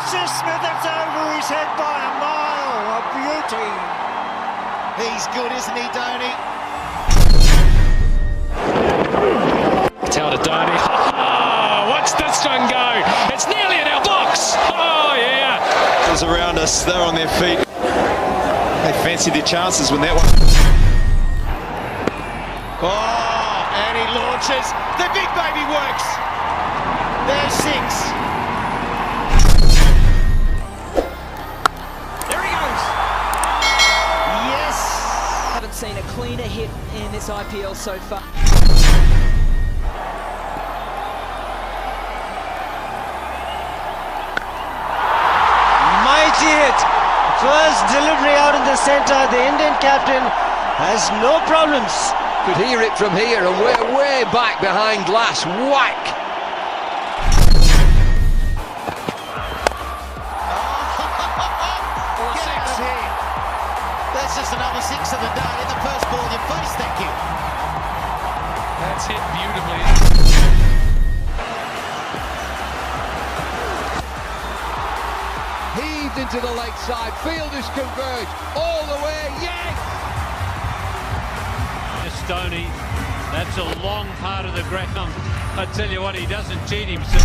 Crosses Smith, it's over his head by a mile. A beauty. He's good, isn't he, Dhoni? It's out to Dhoni. Oh, watch this one go. It's nearly in our box. Oh, yeah. Those around us, they're on their feet. They fancied their chances when that one. Oh, and he launches. The big baby works. There's Singh. There he goes. Yes. Haven't seen a cleaner hit in this IPL so far. Mighty hit. First delivery out in the centre. The Indian captain has no problems. Could hear it from here, and we're way back behind glass. Whack! Six here. That's just another six of the day. In the first ball in your face, thank you. That's hit beautifully. Heaved into the leg side. Field is converged all the way. Yes! Dhoni, that's a long part of the ground. I tell you what, he doesn't cheat himself.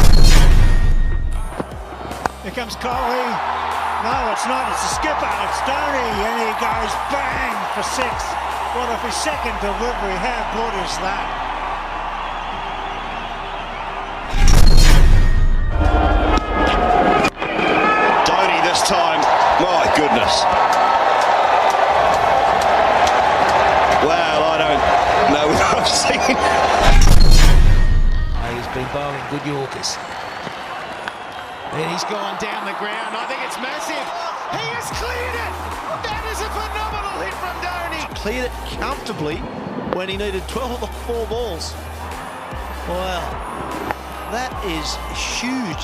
Here comes Kohli. No, it's not. It's the skipper. It's Dhoni. And he goes bang for six. What if his second delivery? How good is that? Dhoni this time, my goodness. Wow, I don't know what I've seen. He's been bowling good Yorkers. And he's gone down the ground. I think it's massive. He has cleared it. That is a phenomenal hit from Dhoni. Cleared it comfortably when he needed 12 of the 4 balls. Wow, that is huge.